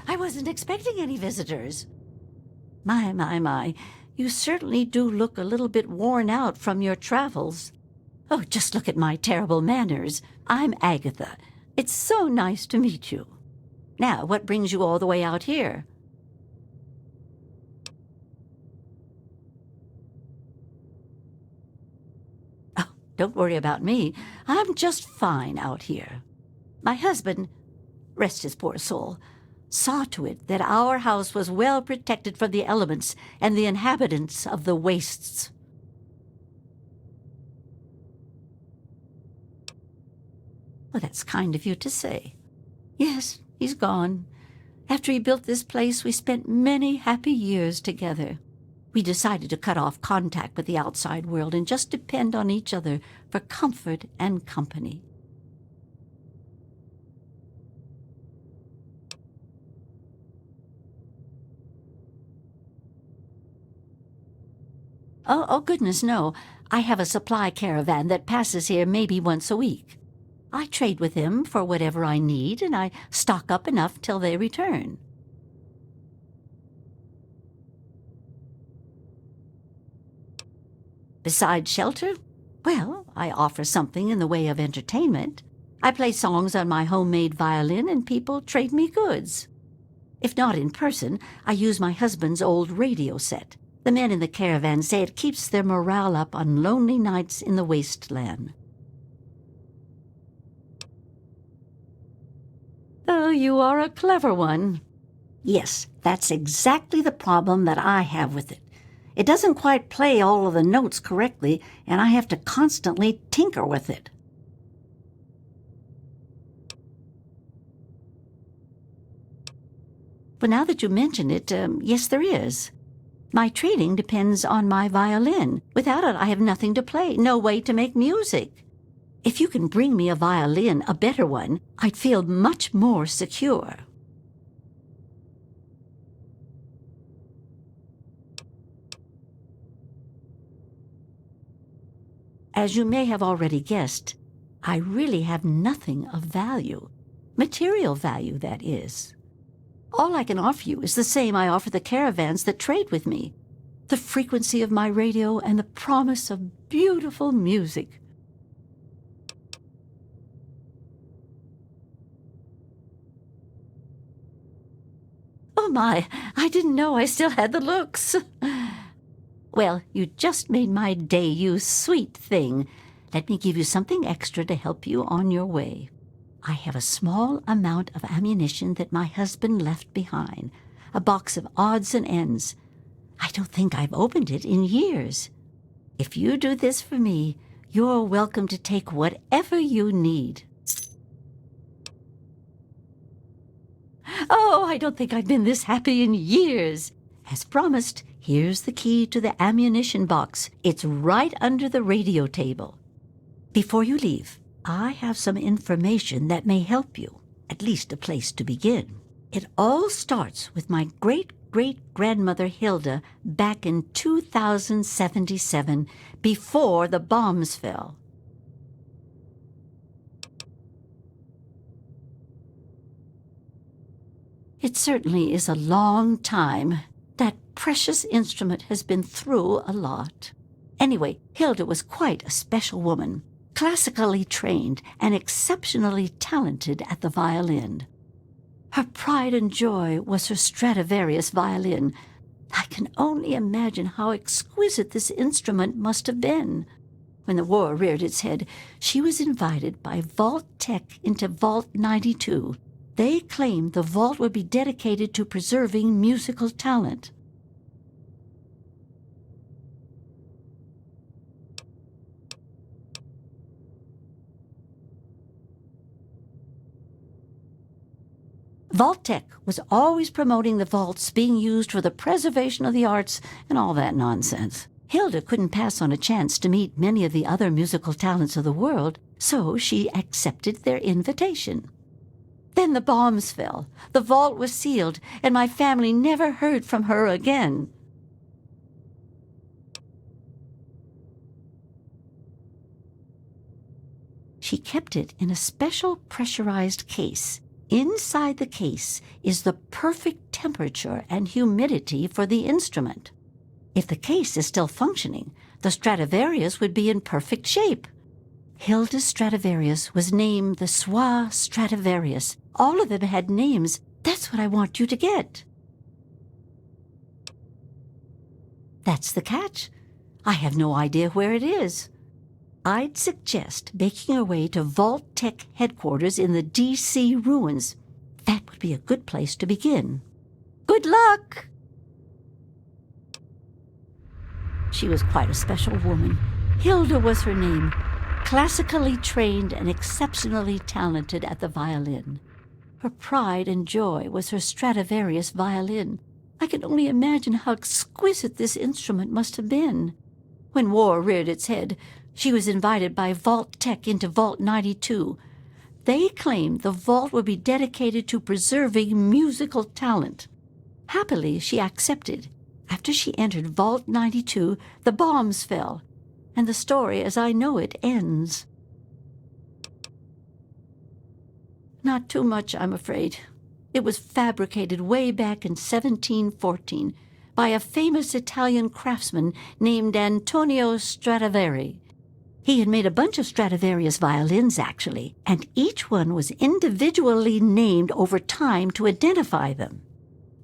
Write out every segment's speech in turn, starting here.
I wasn't expecting any visitors. My. You certainly do look a little bit worn out from your travels. Oh, just look at my terrible manners. I'm Agatha. It's so nice to meet you. Now, what brings you all the way out here? Oh, don't worry about me. I'm just fine out here. My husband, rest his poor soul, saw to it that our house was well protected from the elements and the inhabitants of the wastes. Well, that's kind of you to say. Yes, he's gone. After he built this place, we spent many happy years together. We decided to cut off contact with the outside world and just depend on each other for comfort and company. Oh, goodness, no. I have a supply caravan that passes here maybe once a week. I trade with them for whatever I need, and I stock up enough till they return. Besides shelter, well, I offer something in the way of entertainment. I play songs on my homemade violin, and people trade me goods. If not in person, I use my husband's old radio set. The men in the caravan say it keeps their morale up on lonely nights in the wasteland. Oh, you are a clever one. Yes, that's exactly the problem that I have with it. It doesn't quite play all of the notes correctly, and I have to constantly tinker with it. But now that you mention it, yes, there is. My trading depends on my violin. Without it, I have nothing to play, no way to make music. If you can bring me a violin, a better one, I'd feel much more secure. As you may have already guessed, I really have nothing of value. Material value, that is. All I can offer you is the same I offer the caravans that trade with me. The frequency of my radio and the promise of beautiful music. Oh my, I didn't know I still had the looks. Well, you just made my day, you sweet thing. Let me give you something extra to help you on your way. I have a small amount of ammunition that my husband left behind, a box of odds and ends. I don't think I've opened it in years. If you do this for me, you're welcome to take whatever you need. Oh, I don't think I've been this happy in years. As promised, here's the key to the ammunition box. It's right under the radio table. Before you leave, I have some information that may help you, at least a place to begin. It all starts with my great-great-grandmother Hilda back in 2077, before the bombs fell. It certainly is a long time. That precious instrument has been through a lot. Anyway, Hilda was quite a special woman, classically trained and exceptionally talented at the violin. Her pride and joy was her Stradivarius violin. I can only imagine how exquisite this instrument must have been. When the war reared its head, she was invited by Vault-Tec into Vault 92. They claimed the vault would be dedicated to preserving musical talent. Vault-Tec was always promoting the vaults being used for the preservation of the arts and all that nonsense. Hilda couldn't pass on a chance to meet many of the other musical talents of the world, so she accepted their invitation. Then the bombs fell, the vault was sealed, and my family never heard from her again. She kept it in a special pressurized case. Inside the case is the perfect temperature and humidity for the instrument. If the case is still functioning, the Stradivarius would be in perfect shape. Hilda's Stradivarius was named the Swa Stradivarius. All of them had names. That's what I want you to get. That's the catch. I have no idea where it is. I'd suggest making your way to Vault-Tec headquarters in the D.C. ruins. That would be a good place to begin. Good luck! She was quite a special woman. Hilda was her name. Classically trained and exceptionally talented at the violin. Her pride and joy was her Stradivarius violin. I can only imagine how exquisite this instrument must have been. When war reared its head, she was invited by Vault-Tec into Vault 92. They claimed the vault would be dedicated to preserving musical talent. Happily, she accepted. After she entered Vault 92, the bombs fell, and the story as I know it ends. Not too much, I'm afraid. It was fabricated way back in 1714 by a famous Italian craftsman named Antonio Stradivari. He had made a bunch of Stradivarius violins, actually, and each one was individually named over time to identify them.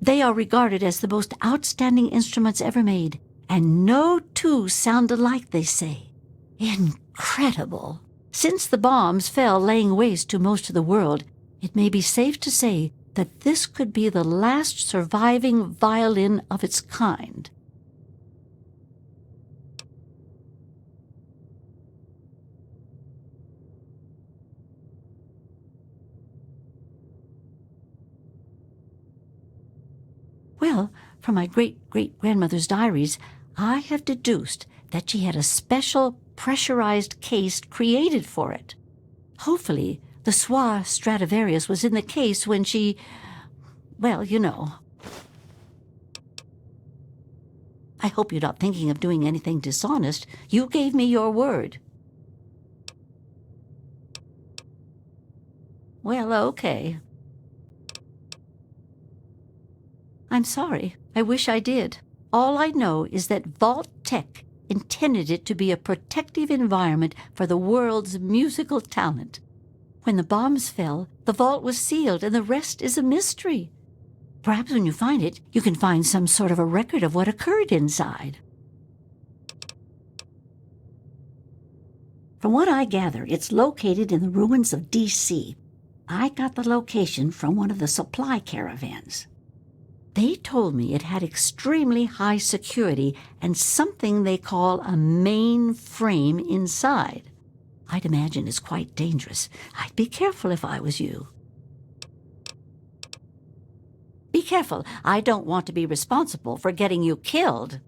They are regarded as the most outstanding instruments ever made, and no two sound alike, they say. Incredible! Since the bombs fell laying waste to most of the world, it may be safe to say that this could be the last surviving violin of its kind. Well, from my great-great-grandmother's diaries, I have deduced that she had a special pressurized case created for it. Hopefully, the Swa Stradivarius was in the case when she... well, you know. I hope you're not thinking of doing anything dishonest. You gave me your word. Well, okay. I'm sorry. I wish I did. All I know is that Vault-Tec intended it to be a protective environment for the world's musical talent. When the bombs fell, the vault was sealed, and the rest is a mystery. Perhaps when you find it, you can find some sort of a record of what occurred inside. From what I gather, it's located in the ruins of D.C. I got the location from one of the supply caravans. They told me it had extremely high security and something they call a main frame inside. I'd imagine it's quite dangerous. I'd be careful if I was you. Be careful. I don't want to be responsible for getting you killed.